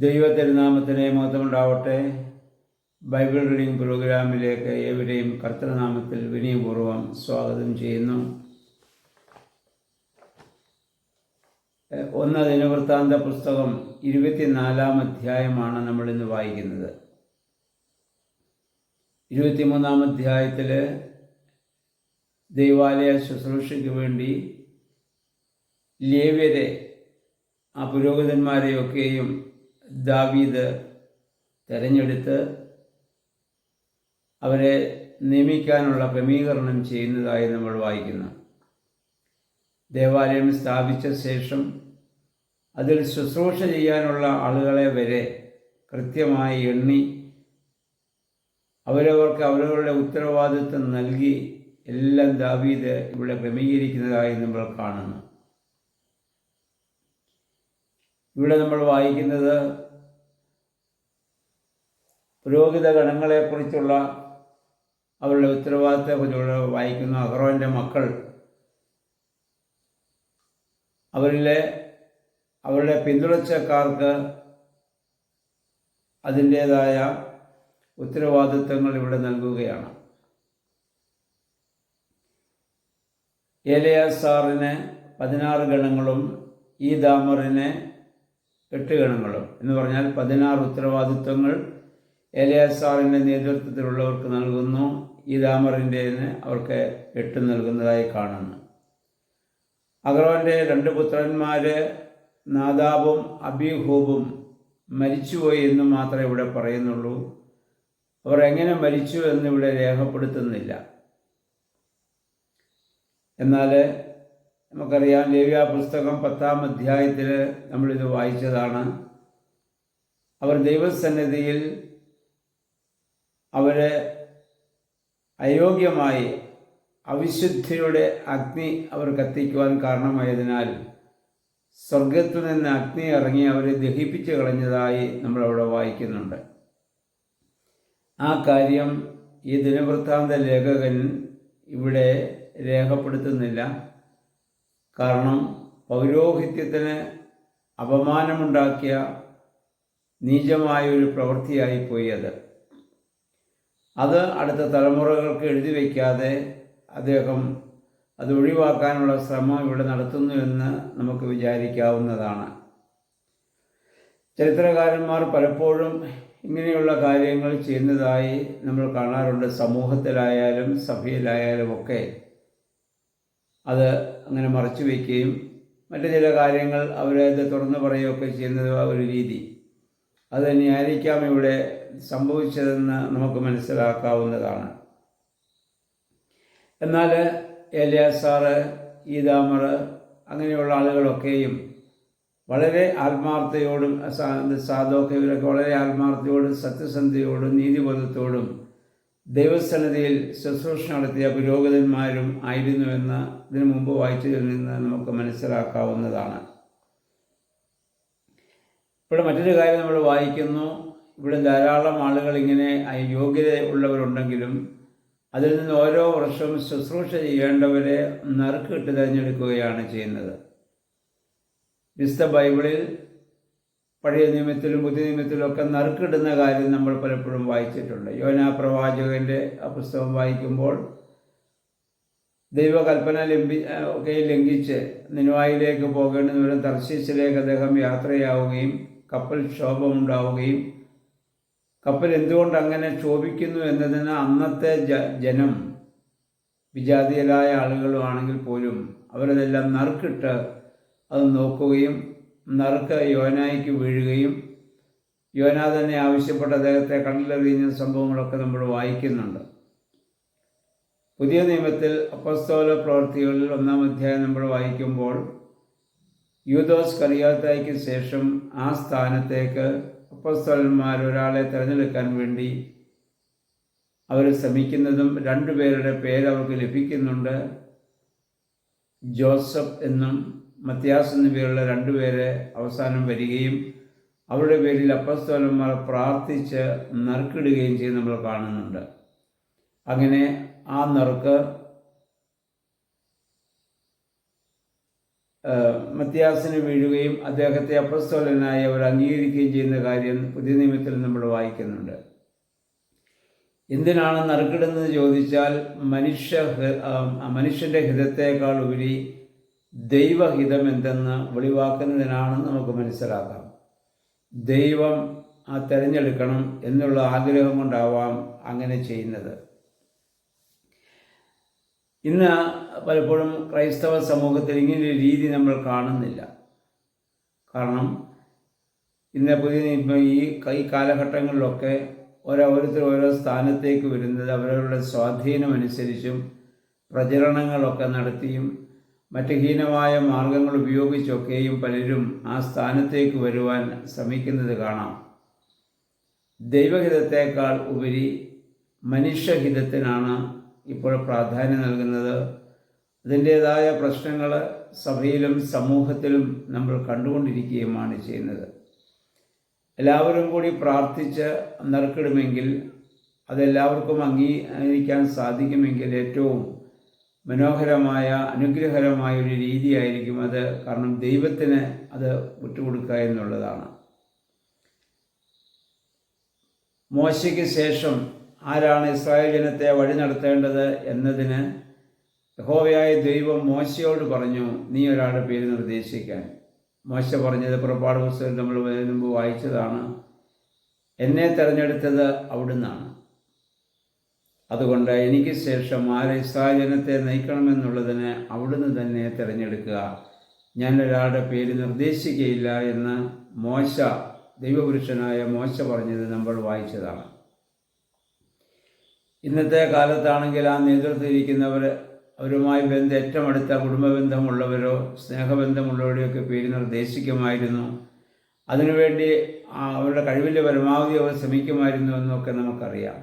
ദൈവതിരുനാമത്തിന് മഹത്വമുണ്ടാവട്ടെ. Bible reading പ്രോഗ്രാമിലേക്ക് ഏവരെയും കർത്തൃനാമത്തിൽ വിനയപൂർവ്വം സ്വാഗതം ചെയ്യുന്നു. 1 ദിനവൃത്താന്ത പുസ്തകം 24-ാം അധ്യായമാണ് നമ്മളിന്ന് വായിക്കുന്നത്. 23-ാം അധ്യായത്തിൽ ദൈവാലയ ശുശ്രൂഷയ്ക്ക് വേണ്ടി ലേവ്യരെ, ആ പുരോഹിതന്മാരെയൊക്കെയും ദാവീദ് തെരഞ്ഞെടുത്ത് അവരെ നിയമിക്കാനുള്ള ക്രമീകരണം ചെയ്യുന്നതായി നമ്മൾ വായിക്കുന്നു. ദേവാലയം സ്ഥാപിച്ച ശേഷം അതിൽ ശുശ്രൂഷ ചെയ്യാനുള്ള ആളുകളെ വരെ കൃത്യമായി എണ്ണി അവരവർക്ക് അവരവരുടെ ഉത്തരവാദിത്വം നൽകി എല്ലാം ദാവീദ് ഇവിടെ ക്രമീകരിക്കുന്നതായി നമ്മൾ കാണുന്നു. ഇവിടെ നമ്മൾ വായിക്കുന്നത് പുരോഹിത ഗണങ്ങളെക്കുറിച്ചുള്ള അവരുടെ ഉത്തരവാദിത്തത്തെക്കുറിച്ചുള്ള വായിക്കുന്നു. അഹ്റോൻ്റെ മക്കൾ അവരുടെ പിന്തുടർച്ചക്കാർക്ക് അതിൻ്റേതായ ഉത്തരവാദിത്തങ്ങൾ ഇവിടെ നൽകുകയാണ്. എലെയാസാറിന് 16 ഗണങ്ങളും ഈതാമറിന് 8 ഗണങ്ങളും എന്ന് പറഞ്ഞാൽ 16 ഉത്തരവാദിത്വങ്ങൾ എലെയാസാറിൻ്റെ നേതൃത്വത്തിലുള്ളവർക്ക് നൽകുന്നു. ഈതാമറിൻ്റെതിന് അവർക്ക് 8 നൽകുന്നതായി കാണുന്നു. അഹ്റോൻ്റെ 2 പുത്രന്മാർ നാദാബും അബീഹൂബും മരിച്ചുപോയി എന്ന് മാത്രമേ ഇവിടെ പറയുന്നുള്ളൂ. അവർ എങ്ങനെ മരിച്ചു എന്നിവിടെ രേഖപ്പെടുത്തുന്നില്ല. എന്നാൽ നമുക്കറിയാം, ലേവ്യ പുസ്തകം 10-ാം അധ്യായത്തിൽ നമ്മളിത് വായിച്ചതാണ്. അവർ ദൈവസന്നിധിയിൽ അവരെ അയോഗ്യമായി അവിശുദ്ധിയുടെ അഗ്നി അവർ കത്തിക്കുവാൻ കാരണമായതിനാൽ സ്വർഗത്തിൽ നിന്ന് അഗ്നി ഇറങ്ങി അവരെ ദഹിപ്പിച്ച് കളഞ്ഞതായി നമ്മളവിടെ വായിക്കുന്നുണ്ട്. ആ കാര്യം ഈ ദിനവൃത്താന്ത ലേഖകൻ ഇവിടെ രേഖപ്പെടുത്തുന്നില്ല. കാരണം പൗരോഹിത്യത്തിന് അപമാനമുണ്ടാക്കിയ നീചമായൊരു പ്രവൃത്തിയായിപ്പോയി അത് അടുത്ത തലമുറകൾക്ക് എഴുതി വയ്ക്കാതെ അദ്ദേഹം അത് ഒഴിവാക്കാനുള്ള ശ്രമം ഇവിടെ നടത്തുന്നുവെന്ന് നമുക്ക് വിചാരിക്കാവുന്നതാണ്. ചരിത്രകാരന്മാർ പലപ്പോഴും ഇങ്ങനെയുള്ള കാര്യങ്ങൾ ചെയ്യുന്നതായി നമ്മൾ കാണാറുണ്ട്. സമൂഹത്തിലായാലും സഭയിലായാലും ഒക്കെ അത് അങ്ങനെ മറച്ചു വയ്ക്കുകയും മറ്റു ചില കാര്യങ്ങൾ അവരത് തുറന്നു പറയുകയൊക്കെ ചെയ്യുന്നത് ഒരു രീതി. അത് തന്നെയായിരിക്കാം ഇവിടെ സംഭവിച്ചതെന്ന് നമുക്ക് മനസ്സിലാക്കാവുന്നതാണ്. എന്നാൽ എലെയാസാർ, ഈതാമർ അങ്ങനെയുള്ള ആളുകളൊക്കെയും വളരെ ആത്മാർത്ഥതയോടും സാദോക്ക് ഇവരൊക്കെ വളരെ ആത്മാർത്ഥതയോടും സത്യസന്ധതയോടും നീതിബോധത്തോടും ദൈവസന്നിധിയിൽ ശുശ്രൂഷ നടത്തിയ പുരോഹിതന്മാരും ആയിരുന്നുവെന്ന് ഇതിനു മുമ്പ് വായിച്ചതിൽ നിന്ന് നമുക്ക് മനസ്സിലാക്കാവുന്നതാണ്. ഇവിടെ മറ്റൊരു കാര്യം നമ്മൾ വായിക്കുന്നു. ഇവിടെ ധാരാളം ആളുകൾ ഇങ്ങനെ യോഗ്യത ഉള്ളവരുണ്ടെങ്കിലും അതിൽ നിന്ന് ഓരോ വർഷവും ശുശ്രൂഷ ചെയ്യേണ്ടവരെ നറുക്കിട്ട് തിരഞ്ഞെടുക്കുകയാണ് ചെയ്യുന്നത്. വിശുദ്ധ ബൈബിളിൽ പഴയ നിയമത്തിലും പുതിയ നിയമത്തിലും ഒക്കെ നറുക്കിടുന്ന കാര്യം നമ്മൾ പലപ്പോഴും വായിച്ചിട്ടുണ്ട്. യോനാ പ്രവാചകൻ്റെ ആ പുസ്തകം വായിക്കുമ്പോൾ ദൈവകൽപ്പന ലംഘിച്ച് നിനുവായിലേക്ക് പോകേണ്ടുന്നവരും തർശീശിലേക്ക് അദ്ദേഹം യാത്രയാവുകയും കപ്പൽ ക്ഷോഭമുണ്ടാവുകയും കപ്പൽ എന്തുകൊണ്ട് അങ്ങനെ ക്ഷോഭിക്കുന്നു എന്നതിന് അന്നത്തെ ജനം വിജാതീയരായ ആളുകളുമാണെങ്കിൽ പോലും അവരതെല്ലാം നറുക്കിട്ട് അത് നോക്കുകയും നറുക്ക് യോനായ്ക്ക് വീഴുകയും യോനാ തന്നെ ആവശ്യപ്പെട്ട അദ്ദേഹത്തെ കടലിലെറിയുന്ന സംഭവങ്ങളൊക്കെ നമ്മൾ വായിക്കുന്നുണ്ട്. പുതിയ നിയമത്തിൽ അപ്പോസ്തല പ്രവൃത്തികളിൽ 1-ാം അധ്യായം നമ്മൾ വായിക്കുമ്പോൾ യൂദോസ് കറിയാത്തായ്ക്ക് ശേഷം ആ സ്ഥാനത്തേക്ക് അപ്പോസ്തലന്മാർ ഒരാളെ തിരഞ്ഞെടുക്കാൻ വേണ്ടി അവർ ശ്രമിക്കുന്നതും 2 പേരുടെ പേര് അവർക്ക് ലഭിക്കുന്നുണ്ട്. ജോസഫ് എന്നും മത്യാസ് എന്ന പേരുള്ള 2 പേര് അവസാനം വരികയും അവരുടെ പേരിൽ അപ്പോസ്തലന്മാർ പ്രാർത്ഥിച്ച് നറുക്കിടുകയും ചെയ്ത് നമ്മൾ കാണുന്നുണ്ട്. അങ്ങനെ ആ നറുക്ക് മത്തിയാസിന് വീഴുകയും അദ്ദേഹത്തെ അപ്പസ്തോലനായി അവർ അംഗീകരിക്കുകയും ചെയ്യുന്ന കാര്യം പുതിയ നിയമത്തിൽ നമ്മൾ വായിക്കുന്നുണ്ട്. എന്തിനാണ് നറുക്കിടുന്നത് ചോദിച്ചാൽ മനുഷ്യൻ്റെ ഹിതത്തേക്കാൾ ഉപരി ദൈവഹിതം എന്തെന്ന് വെളിവാക്കുന്നതിനാണെന്ന് നമുക്ക് മനസ്സിലാക്കാം. ദൈവം തിരഞ്ഞെടുക്കണം എന്നുള്ള ആഗ്രഹം കൊണ്ടാവാം അങ്ങനെ ചെയ്യുന്നത്. ഇന്ന് പലപ്പോഴും ക്രൈസ്തവ സമൂഹത്തിൽ ഇങ്ങനൊരു രീതി നമ്മൾ കാണുന്നില്ല. കാരണം ഇന്ന് ഈ കാലഘട്ടങ്ങളിലൊക്കെ ഓരോരുത്തർ ഓരോ സ്ഥാനത്തേക്ക് വരുന്നത് അവരവരുടെ സ്വാധീനമനുസരിച്ചും പ്രചരണങ്ങളൊക്കെ നടത്തിയും മറ്റ് ഹീനമായ മാർഗങ്ങൾ ഉപയോഗിച്ചൊക്കെയും പലരും ആ സ്ഥാനത്തേക്ക് വരുവാൻ ശ്രമിക്കുന്നത് കാണാം. ദൈവഹിതത്തേക്കാൾ ഉപരി മനുഷ്യഹിതത്തിനാണ് ഇപ്പോൾ പ്രാധാന്യം നൽകുന്നത്. അതിൻ്റേതായ പ്രശ്നങ്ങൾ സഭയിലും സമൂഹത്തിലും നമ്മൾ കണ്ടുകൊണ്ടിരിക്കുകയുമാണ് ചെയ്യുന്നത്. എല്ലാവരും കൂടി പ്രാർത്ഥിച്ച് നറുക്കിടുമെങ്കിൽ അതെല്ലാവർക്കും അംഗീകരിക്കാൻ സാധിക്കുമെങ്കിൽ ഏറ്റവും മനോഹരമായ അനുഗ്രഹകരമായ ഒരു രീതിയായിരിക്കും അത്. കാരണം ദൈവത്തിന് അത് വിട്ടുകൊടുക്കുക എന്നുള്ളതാണ്. മോശയ്ക്ക് ശേഷം ആരാണ് ഇസ്രായേൽ ജനത്തെ വഴി നടത്തേണ്ടത് എന്നതിന് യഹോവയായ ദൈവം മോശയോട് പറഞ്ഞു, നീ ഒരാളുടെ പേര് നിർദ്ദേശിക്കാൻ. മോശ പറഞ്ഞത് പുറപ്പാട് പുസ്തകം നമ്മൾ മുമ്പ് വായിച്ചതാണ്. എന്നെ തിരഞ്ഞെടുത്തത് അവിടുന്നാണ്. അതുകൊണ്ട് എനിക്ക് ശേഷം ആരെ ഇസ്രായേൽ ജനത്തെ നയിക്കണമെന്നുള്ളതിന് അവിടുന്ന് തന്നെ തിരഞ്ഞെടുക്കുക, ഞാൻ ഒരാളുടെ പേര് നിർദ്ദേശിക്കുകയില്ല എന്ന് ദൈവപുരുഷനായ മോശ പറഞ്ഞത് നമ്മൾ വായിച്ചതാണ്. ഇന്നത്തെ കാലത്താണെങ്കിൽ ആ നേതൃത്വത്തിൽ ഇരിക്കുന്നവർ അവരുമായി ഏറ്റവും അടുത്ത കുടുംബബന്ധമുള്ളവരോ സ്നേഹബന്ധമുള്ളവരുടെയൊക്കെ പേര് നിർദ്ദേശിക്കുമായിരുന്നു. അതിനുവേണ്ടി അവരുടെ കഴിവിൻ്റെ പരമാവധി അവർ ശ്രമിക്കുമായിരുന്നു എന്നൊക്കെ നമുക്കറിയാം.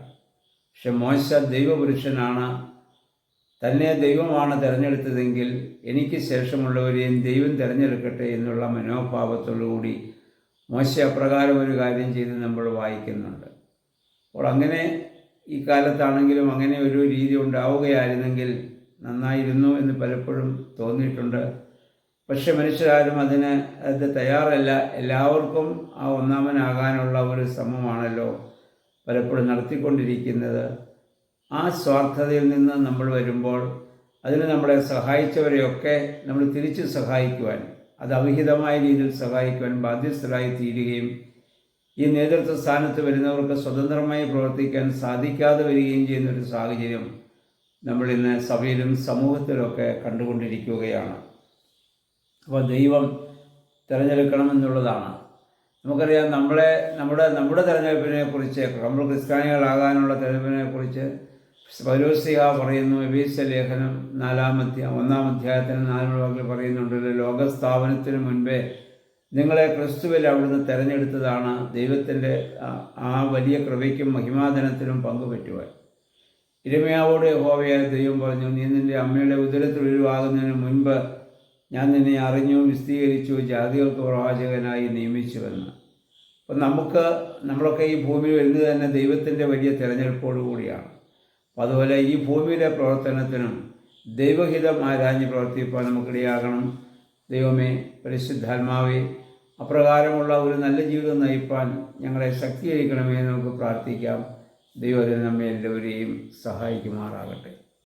പക്ഷെ മോശ ദൈവപുരുഷനാണ്. തന്നെ ദൈവമാണ് തിരഞ്ഞെടുത്തതെങ്കിൽ എനിക്ക് ശേഷമുള്ളവരെയും ദൈവം തിരഞ്ഞെടുക്കട്ടെ എന്നുള്ള മനോഭാവത്തോടുകൂടി മോശ അപ്രകാരം ഒരു കാര്യം ചെയ്ത് നമ്മൾ വായിക്കുന്നുണ്ട്. അപ്പോൾ അങ്ങനെ ഈ കാലത്താണെങ്കിലും അങ്ങനെ ഒരു രീതി ഉണ്ടാവുകയായിരുന്നെങ്കിൽ നന്നായിരുന്നു എന്ന് പലപ്പോഴും തോന്നിയിട്ടുണ്ട്. പക്ഷെ മനുഷ്യരാരും അത് തയ്യാറല്ല. എല്ലാവർക്കും ആ ഒന്നാമനാകാനുള്ള ഒരു ശ്രമമാണല്ലോ പലപ്പോഴും നടത്തിക്കൊണ്ടിരിക്കുന്നത്. ആ സ്വാർത്ഥതയിൽ നിന്ന് നമ്മൾ വരുമ്പോൾ അതിന് നമ്മളെ സഹായിച്ചവരെയൊക്കെ നമ്മൾ തിരിച്ച് സഹായിക്കുവാൻ, അത് അവിഹിതമായ രീതിയിൽ സഹായിക്കുവാൻ ബാധ്യസ്ഥരായി തീരുകയും ഈ നേതൃത്വ സ്ഥാനത്ത് വരുന്നവർക്ക് സ്വതന്ത്രമായി പ്രവർത്തിക്കാൻ സാധിക്കാതെ വരികയും ചെയ്യുന്നൊരു സാഹചര്യം നമ്മളിന്ന് സഭയിലും സമൂഹത്തിലുമൊക്കെ കണ്ടുകൊണ്ടിരിക്കുകയാണ്. അപ്പോൾ ദൈവം തിരഞ്ഞെടുക്കണമെന്നുള്ളതാണ്. നമുക്കറിയാം നമ്മുടെ തിരഞ്ഞെടുപ്പിനെക്കുറിച്ച്, നമ്മൾ ക്രിസ്ത്യാനികളാകാനുള്ള തിരഞ്ഞെടുപ്പിനെക്കുറിച്ച് പൗലോസ്ലീഹ പറയുന്നു. എഫേസ്യ ലേഖനം 1-ാം അധ്യായത്തിന് 4 വാക്കിൽ പറയുന്നുണ്ടല്ലോ, ലോകസ്ഥാപനത്തിന് മുൻപേ നിങ്ങളെ ക്രിസ്തുവിൽ അവിടുന്ന് തിരഞ്ഞെടുത്തതാണ് ദൈവത്തിൻ്റെ ആ വലിയ കൃപയ്ക്കും മഹിമാധനത്തിനും പങ്കുപറ്റുവാൻ. ഇരമ്യാവോട് യഹോവയായ ദൈവം പറഞ്ഞു, നീ നിൻ്റെ അമ്മയുടെ ഉദരത്തിൽ ഉരുവാകുന്നതിന് മുൻപ് ഞാൻ നിന്നെ അറിഞ്ഞു, വിസ്തീകരിച്ചു, ജാതികൾക്ക് പ്രവാചകനായി നിയമിച്ചുവെന്ന്. അപ്പം നമ്മളൊക്കെ ഈ ഭൂമിയിൽ വരുന്നത് തന്നെ ദൈവത്തിൻ്റെ വലിയ തിരഞ്ഞെടുപ്പോടു കൂടിയാണ്. അപ്പം അതുപോലെ ഈ ഭൂമിയിലെ പ്രവർത്തനത്തിനും ദൈവഹിതം ആരാഞ്ഞ് പ്രവർത്തിക്കാൻ നമുക്കിടയാകണം. ദൈവമേ, പരിശുദ്ധാത്മാവേ, അപ്രകാരമുള്ള ഒരു നല്ല ജീവിതം നയിപ്പാൻ ഞങ്ങളെ ശക്തീകരിക്കണമേ നമുക്ക് പ്രാർത്ഥിക്കാം. ദൈവം നമ്മെ എല്ലാവരെയും സഹായിക്കുമാറാകട്ടെ.